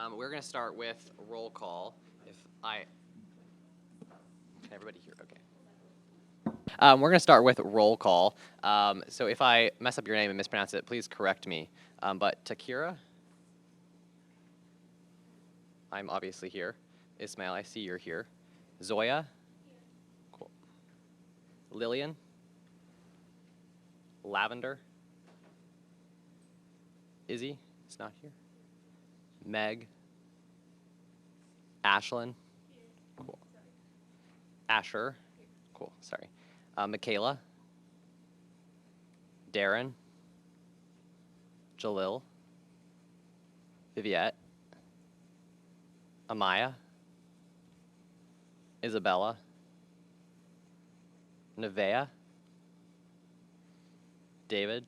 We're going to start with roll call. Can everybody hear? Okay. We're going to start with roll call. So if I mess up your name and mispronounce it, please correct me. But Takira, I'm obviously here. Ismail, I see you're here. Zoya, cool. Lillian, Lavender, Izzy, it's not here. Meg, Ashlyn, cool. Asher, cool, sorry. Michaela, Darren, Jalil, Viviette, Amaya, Isabella, Nevea, David,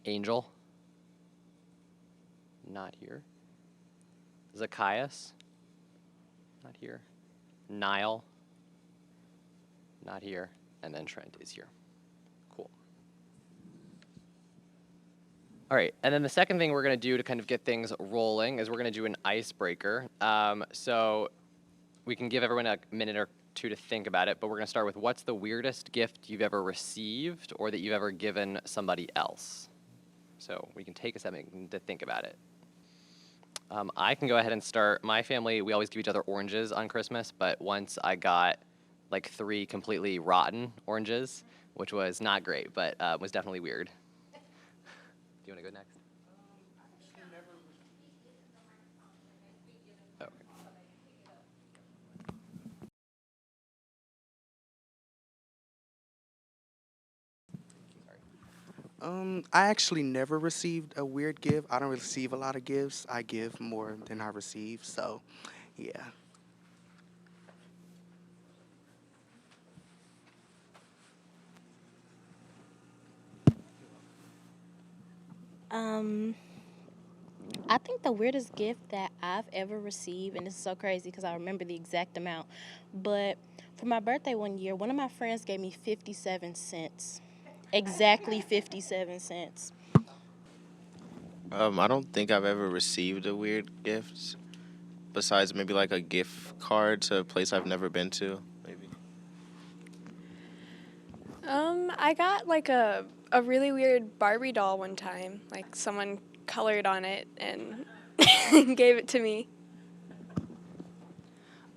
Angel, not here. Zacchaeus, not here. Niall, not here. And then Trent is here. Cool. All right, and then the second thing we're going to do to kind of get things rolling is we're going to do an icebreaker. So we can give everyone a minute or two to think about it, but we're going to start with what's the weirdest gift you've ever received or that you've ever given somebody else? So we can take a second to think about it. I can go ahead and start. My family, we always give each other oranges on Christmas, but once I got like 3 completely rotten oranges, which was not great, but was definitely weird. Do you want to go next? Okay. I actually never received a weird gift. I don't receive a lot of gifts. I give more than I receive. So, yeah. Um, I think the weirdest gift that I've ever received, and this is so crazy because I remember the exact amount, but for my birthday one year, one of my friends gave me 57 cents. Exactly 57 cents. I don't think I've ever received a weird gift besides maybe like a gift card to a place I've never been to, maybe. I got like a really weird Barbie doll one time. Like someone colored on it and gave it to me.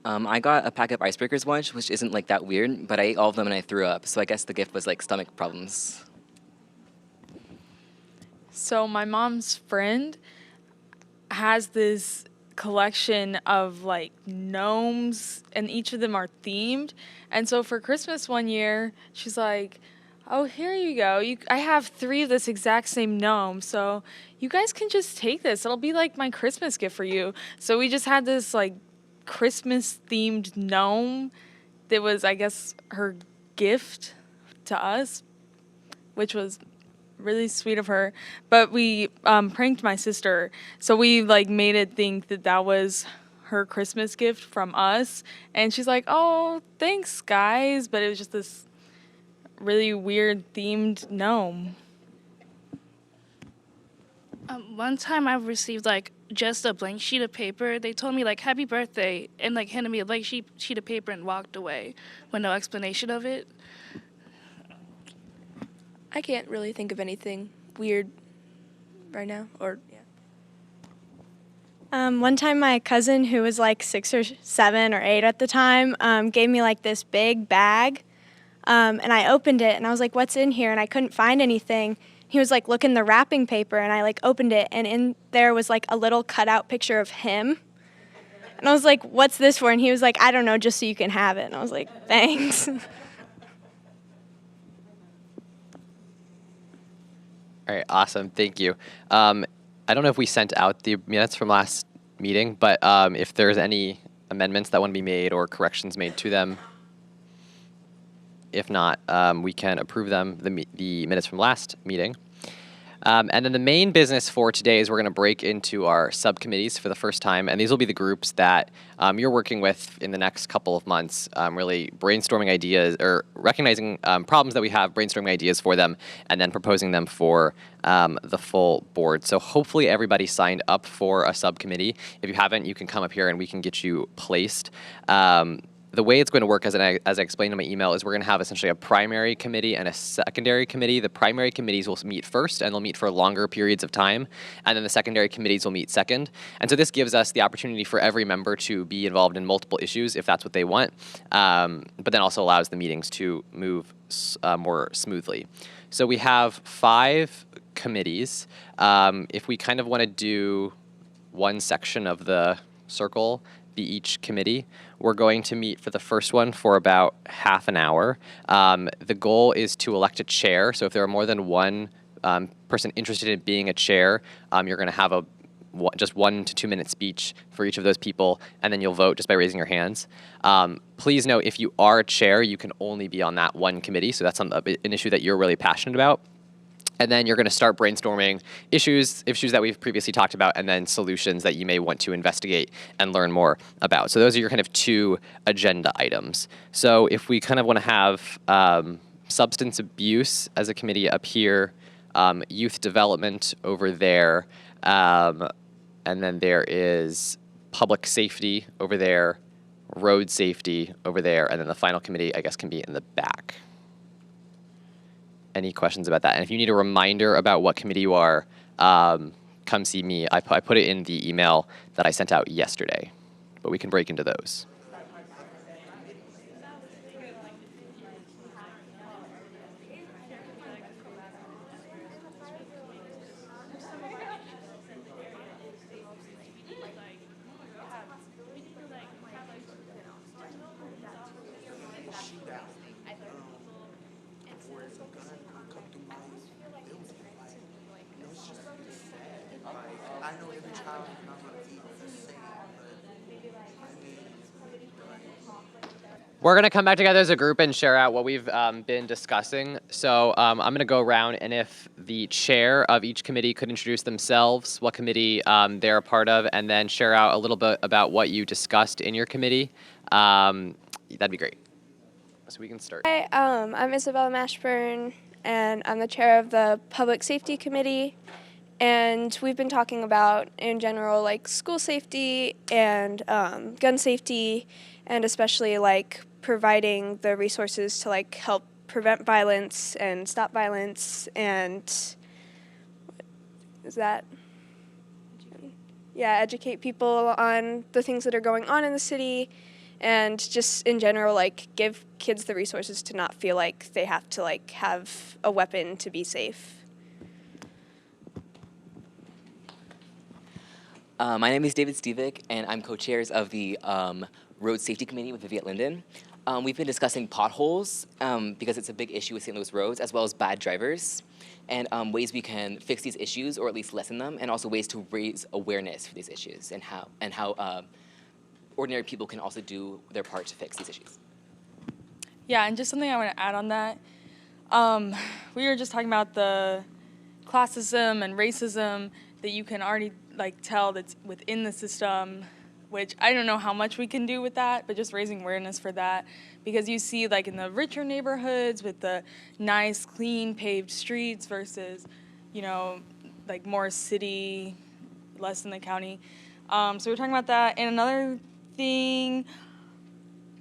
I got a pack of icebreakers once, which isn't like that weird, but I ate all of them and I threw up. So I guess the gift was like stomach problems. So my mom's friend has this collection of like gnomes and each of them are themed. And so for Christmas one year, she's like, "Oh, here you go. I have 3 of this exact same gnome. So you guys can just take this. It'll be like my Christmas gift for you." So we just had this like Christmas themed gnome that was, I guess, her gift to us, which was really sweet of her. But we pranked my sister, so we like made it think that that was her Christmas gift from us, and she's like, "Oh, thanks guys," but it was just this really weird themed gnome. One time I received like just a blank sheet of paper. They told me like happy birthday and like handed me a blank sheet of paper and walked away with no explanation of it. I can't really think of anything weird right now. One time, my cousin, who was like 6 or 7 or 8 at the time, gave me like this big bag, and I opened it and I was like, "What's in here?" And I couldn't find anything. He was like, "Look in the wrapping paper," and I like opened it, and in there was like a little cutout picture of him. And I was like, "What's this for?" And he was like, "I don't know, just so you can have it." And I was like, "Thanks." All right, awesome. Thank you. I don't know if we sent out the minutes from last meeting, but if there's any amendments that want to be made or corrections made to them, if not, we can approve them, the minutes from last meeting. And then the main business for today is we're going to break into our subcommittees for the first time, and these will be the groups that you're working with in the next couple of months, really brainstorming ideas or recognizing problems that we have, brainstorming ideas for them, and then proposing them for the full board. So hopefully everybody signed up for a subcommittee. If you haven't, you can come up here and we can get you placed. The way it's going to work, as I explained in my email, is we're going to have essentially a primary committee and a secondary committee. The primary committees will meet first, and they'll meet for longer periods of time, and then the secondary committees will meet second. And so this gives us the opportunity for every member to be involved in multiple issues if that's what they want, but then also allows the meetings to move more smoothly. So we have 5 committees. If we kind of want to do one section of the circle be each committee, we're going to meet for the first one for about half an hour. The goal is to elect a chair. So if there are more than one person interested in being a chair, you're going to have just 1 to 2 minute speech for each of those people, and then you'll vote just by raising your hands. Please note, if you are a chair, you can only be on that one committee. So that's an issue that you're really passionate about. And then you're going to start brainstorming issues that we've previously talked about, and then solutions that you may want to investigate and learn more about. So those are your kind of 2 agenda items. So if we kind of want to have substance abuse as a committee up here, youth development over there, and then there is public safety over there, road safety over there, and then the final committee, I guess, can be in the back. Any questions about that? And if you need a reminder about what committee you are, come see me. I put it in the email that I sent out yesterday, but we can break into those. We're going to come back together as a group and share out what we've been discussing. So I'm going to go around, and if the chair of each committee could introduce themselves, what committee they're a part of, and then share out a little bit about what you discussed in your committee, that'd be great. So we can start. Hi, I'm Isabella Mashburn, and I'm the chair of the Public Safety Committee. And we've been talking about, in general, like school safety and gun safety, and especially like providing the resources to like help prevent violence and stop violence, and educate people on the things that are going on in the city, and just in general like give kids the resources to not feel like they have to like have a weapon to be safe. My name is David Stevick, and I'm co-chairs of the Road Safety Committee with Viviette Linden. We've been discussing potholes because it's a big issue with St. Louis roads, as well as bad drivers, and ways we can fix these issues or at least lessen them, and also ways to raise awareness for these issues and how ordinary people can also do their part to fix these issues. Yeah, and just something I want to add on that. We were just talking about the classism and racism that you can already like tell that's within the system, which I don't know how much we can do with that, but just raising awareness for that, because you see like in the richer neighborhoods with the nice, clean, paved streets versus, like more city, less in the county. So we're talking about that. And another thing,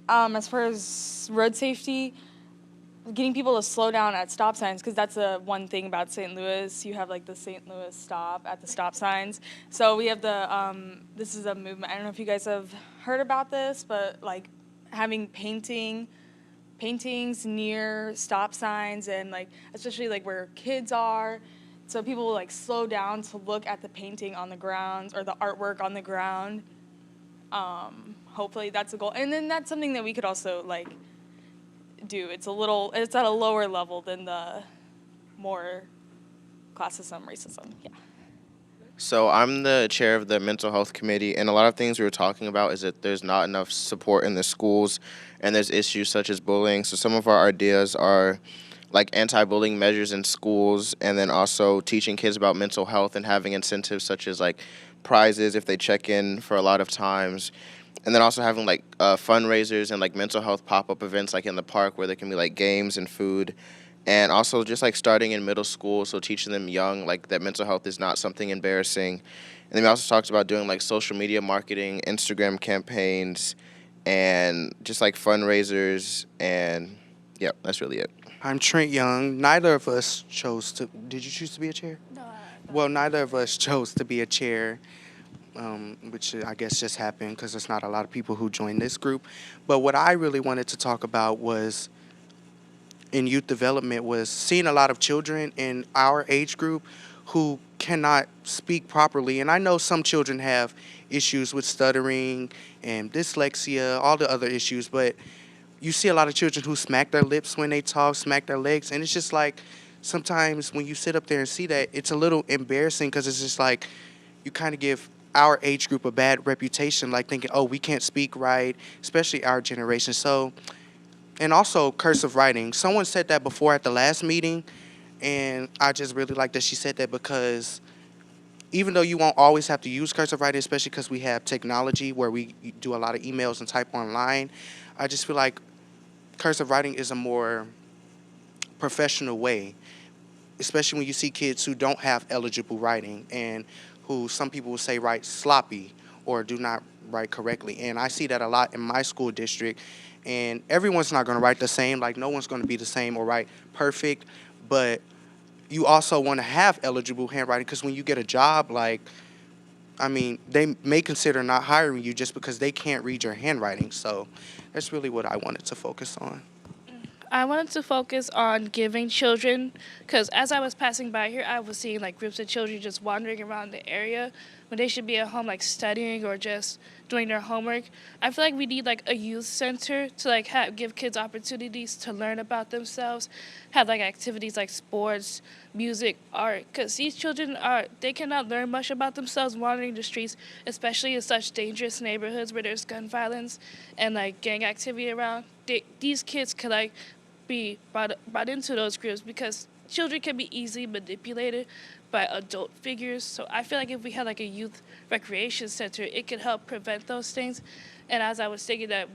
as far as road safety, getting people to slow down at stop signs, because that's the one thing about St. Louis. You have like the St. Louis stop at the stop signs. So we have this is a movement. I don't know if you guys have heard about this, but like having paintings near stop signs, and like especially like where kids are, so people will like slow down to look at the painting on the ground or the artwork on the ground. Hopefully that's a goal, and then that's something that we could also like do. It's at a lower level than the more classism, racism. Yeah. So I'm the chair of the mental health committee, and a lot of things we were talking about is that there's not enough support in the schools, and there's issues such as bullying. So some of our ideas are like anti-bullying measures in schools, and then also teaching kids about mental health and having incentives such as like prizes if they check in for a lot of times, and then also having like fundraisers and like mental health pop-up events like in the park where there can be like games and food, and also just like starting in middle school, so teaching them young like that mental health is not something embarrassing. And then we also talked about doing like social media marketing, Instagram campaigns, and just like fundraisers, and yeah, that's really it. I'm Trent Young. Neither of us chose to. Did you choose to be a chair? No. Well, neither of us chose to be a chair, which I guess just happened because there's not a lot of people who joined this group. But what I really wanted to talk about was in youth development was seeing a lot of children in our age group who cannot speak properly. And I know some children have issues with stuttering and dyslexia, all the other issues, but you see a lot of children who smack their lips when they talk, smack their legs, and it's just like sometimes when you sit up there and see that, it's a little embarrassing because it's just like you kind of give our age group a bad reputation, like thinking, oh, we can't speak right, especially our generation. So, and also cursive writing. Someone said that before at the last meeting, and I just really like that she said that because even though you won't always have to use cursive writing, especially because we have technology where we do a lot of emails and type online, I just feel like cursive writing is a more professional way, especially when you see kids who don't have eligible writing and who some people will say write sloppy or do not write correctly. And I see that a lot in my school district. And everyone's not going to write the same. Like, no one's going to be the same or write perfect. But you also want to have eligible handwriting because when you get a job, like, I mean, they may consider not hiring you just because they can't read your handwriting. So that's really what I wanted to focus on. I wanted to focus on giving children, because as I was passing by here, I was seeing like groups of children just wandering around the area when they should be at home like studying or just doing their homework. I feel like we need like a youth center to like give kids opportunities to learn about themselves, have like activities like sports, music, art, because these children they cannot learn much about themselves wandering the streets, especially in such dangerous neighborhoods where there's gun violence and like gang activity around. These kids could like be brought into those groups because children can be easily manipulated by adult figures. So I feel like if we had like a youth recreation center, it could help prevent those things. And as I was thinking that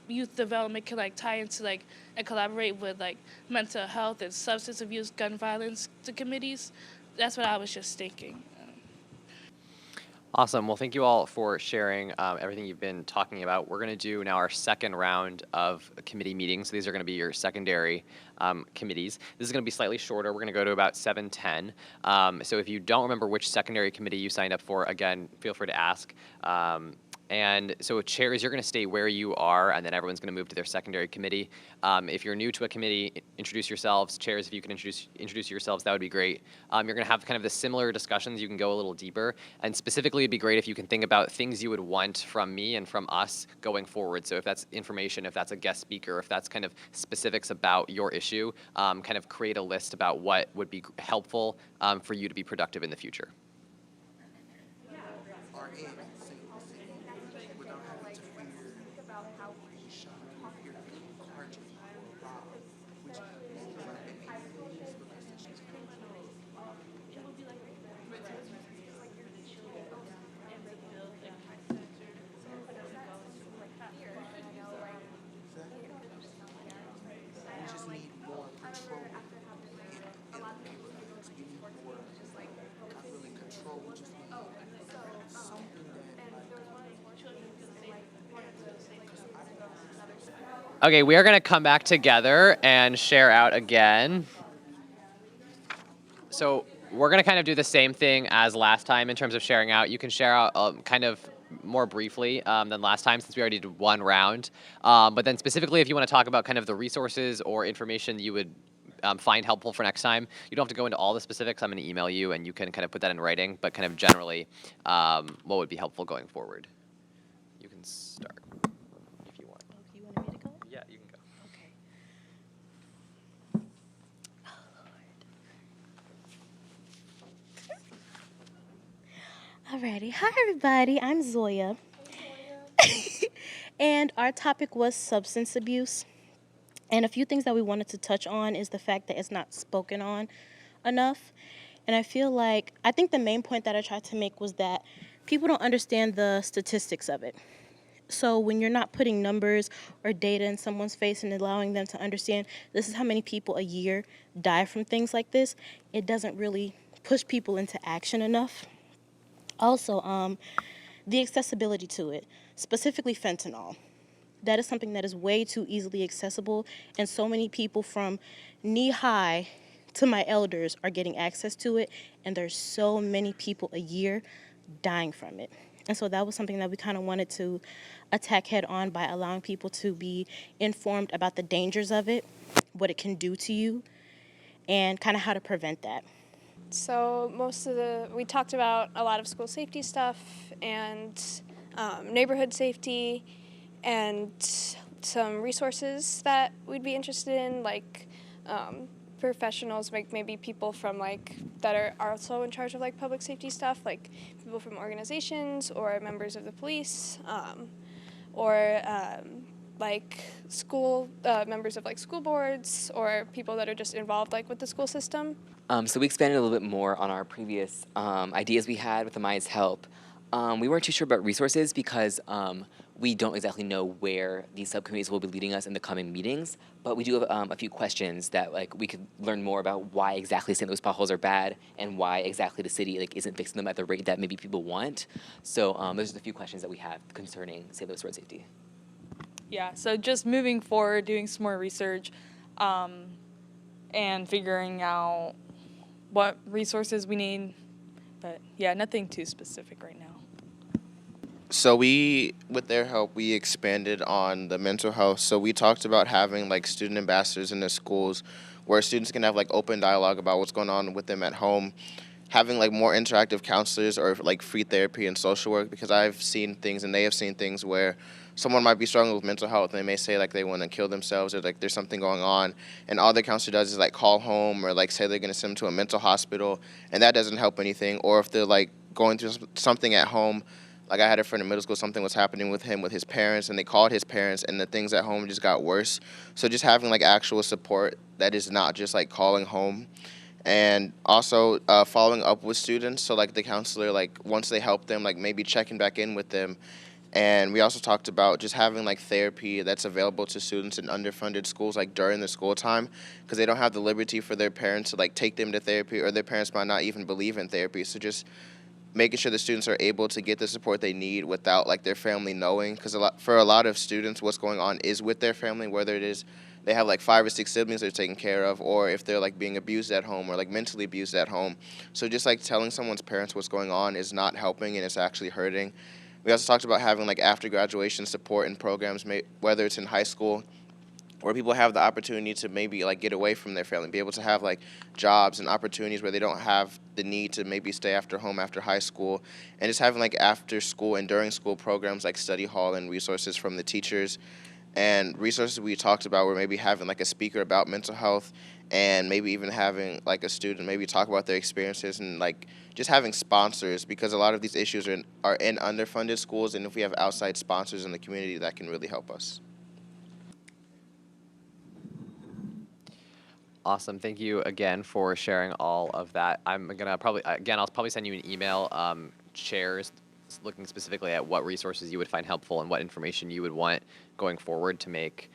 youth development can like tie into like and collaborate with like mental health and substance abuse, gun violence committees. That's what I was just thinking. Awesome. Well, thank you all for sharing everything you've been talking about. We're going to do now our second round of committee meetings. So these are going to be your secondary committees. This is going to be slightly shorter. We're going to go to about 7:10. So if you don't remember which secondary committee you signed up for, again, feel free to ask. And so chairs, you're going to stay where you are, and then everyone's going to move to their secondary committee. If you're new to a committee, introduce yourselves. Chairs, if you can introduce yourselves, that would be great. You're going to have kind of the similar discussions. You can go a little deeper. And specifically, it'd be great if you can think about things you would want from me and from us going forward. So if that's information, if that's a guest speaker, if that's kind of specifics about your issue, kind of create a list about what would be helpful for you to be productive in the future. Okay, we are going to come back together and share out again. So we're going to kind of do the same thing as last time in terms of sharing out. You can share out kind of more briefly than last time since we already did one round. But then specifically if you want to talk about kind of the resources or information you would find helpful for next time, you don't have to go into all the specifics. I'm going to email you and you can kind of put that in writing, but kind of generally what would be helpful going forward. You can start if you want. Oh, you wanted me to go? Yeah, you can go. Okay. Oh, Lord. Alrighty. Hi, everybody. I'm Zoya. And our topic was substance abuse. And a few things that we wanted to touch on is the fact that it's not spoken on enough. And I think the main point that I tried to make was that people don't understand the statistics of it. So when you're not putting numbers or data in someone's face and allowing them to understand this is how many people a year die from things like this, it doesn't really push people into action enough. Also, the accessibility to it, specifically fentanyl. That is something that is way too easily accessible, and so many people from knee high to my elders are getting access to it, and there's so many people a year dying from it. And so that was something that we kind of wanted to attack head on by allowing people to be informed about the dangers of it, what it can do to you, and kind of how to prevent that. So we talked about a lot of school safety stuff and neighborhood safety and some resources that we'd be interested in, like professionals, like maybe people from that are also in charge of public safety stuff, like people from organizations or members of the police, or school members of school boards or people that are just involved with the school system. So we expanded a little bit more on our previous ideas we had with Amaya's help. We weren't too sure about resources because we don't exactly know where these subcommittees will be leading us in the coming meetings, but we do have a few questions that we could learn more about why exactly St. Louis potholes are bad and why exactly the city isn't fixing them at the rate that maybe people want. So those are the few questions that we have concerning St. Louis road safety. Yeah, so just moving forward, doing some more research, and figuring out what resources we need. But yeah, nothing too specific right now. So with their help, we expanded on the mental health. So we talked about having student ambassadors in the schools where students can have open dialogue about what's going on with them at home, having more interactive counselors or free therapy and social work, because I've seen things and they have seen things where someone might be struggling with mental health and they may say they want to kill themselves or there's something going on, and all the counselor does is call home or say they're going to send them to a mental hospital, and that doesn't help anything. Or if they're going through something at home, I had a friend in middle school, something was happening with him with his parents, and they called his parents, and the things at home just got worse. So just having actual support that is not just calling home. And also following up with students, so the counselor, once they help them, maybe checking back in with them. And we also talked about just having therapy that's available to students in underfunded schools during the school time, because they don't have the liberty for their parents to take them to therapy, or their parents might not even believe in therapy. So just making sure the students are able to get the support they need without their family knowing, because for a lot of students what's going on is with their family, whether it is they have 5 or 6 siblings they're taking care of, or if they're being abused at home or mentally abused at home. So just telling someone's parents what's going on is not helping, and it's actually hurting. We also talked about having after graduation support and programs, whether it's in high school, where people have the opportunity to maybe get away from their family, be able to have jobs and opportunities where they don't have the need to maybe stay after home after high school, and just having after school and during school programs like study hall and resources from the teachers. And resources we talked about were maybe having a speaker about mental health, and maybe even having a student maybe talk about their experiences, and just having sponsors, because a lot of these issues are in underfunded schools, and if we have outside sponsors in the community, that can really help us. Awesome. Thank you again for sharing all of that. I'm going to I'll probably send you an email, chairs, looking specifically at what resources you would find helpful and what information you would want going forward to make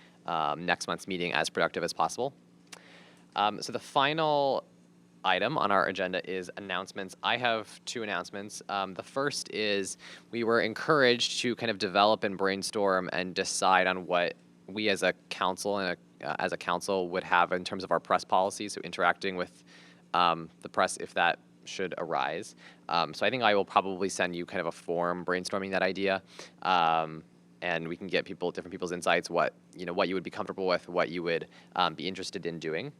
next month's meeting as productive as possible. So the final item on our agenda is announcements. I have 2 announcements. The first is we were encouraged to kind of develop and brainstorm and decide on what we as a council and as a council would have in terms of our press policy, so interacting with the press if that should arise. So I think I will probably send you kind of a form brainstorming that idea, and we can get different people's insights, what you would be comfortable with, what you would be interested in doing.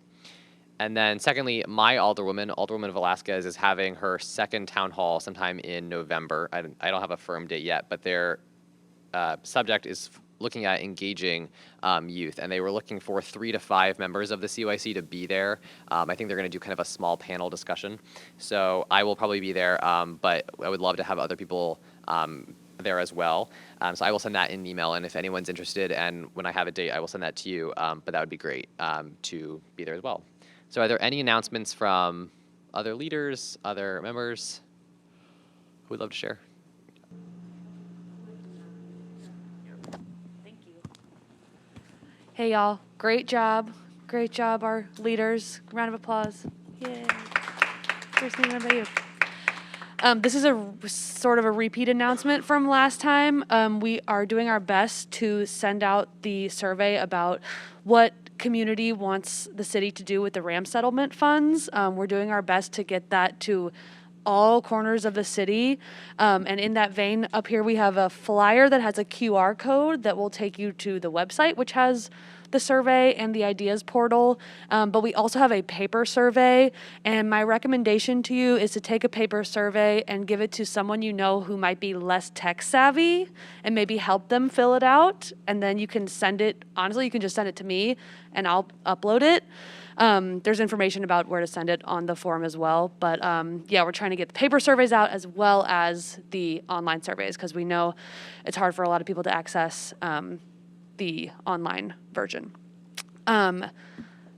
And then secondly, my Alderwoman Velasquez, is having her second town hall sometime in November. I don't have a firm date yet, but their subject is looking at engaging youth, and they were looking for 3 to 5 members of the CYC to be there. I think they're going to do kind of a small panel discussion. So I will probably be there, but I would love to have other people there as well. So I will send that in an email, and if anyone's interested, and when I have a date, I will send that to you. But that would be great to be there as well. So are there any announcements from other leaders, other members who would love to share? Hey y'all, great job, our leaders. Round of applause. Yay. Christine, what about you? This is a sort of a repeat announcement from last time. We are doing our best to send out the survey about what community wants the city to do with the RAM settlement funds. We're doing our best to get that to all corners of the city. And in that vein, up here we have a flyer that has a QR code that will take you to the website, which has the survey and the ideas portal. But we also have a paper survey. And my recommendation to you is to take a paper survey and give it to someone you know who might be less tech savvy and maybe help them fill it out. And then you can send it, honestly, you can just send it to me and I'll upload it. There's information about where to send it on the form as well. But yeah, we're trying to get the paper surveys out as well as the online surveys because we know it's hard for a lot of people to access the online version.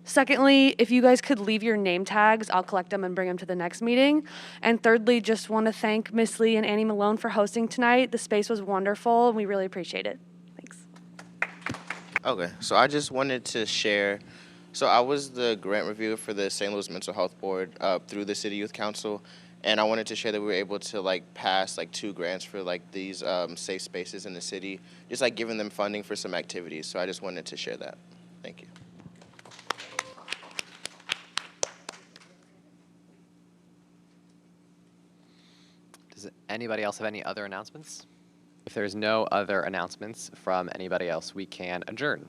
Secondly, if you guys could leave your name tags, I'll collect them and bring them to the next meeting. And thirdly, just want to thank Miss Lee and Annie Malone for hosting tonight. The space was wonderful and we really appreciate it. Thanks. Okay, so I just wanted to share. So I was the grant reviewer for the St. Louis Mental Health Board through the City Youth Council, and I wanted to share that we were able to pass 2 grants for these safe spaces in the city, just giving them funding for some activities. So I just wanted to share that. Thank you. Does anybody else have any other announcements? If there's no other announcements from anybody else, we can adjourn.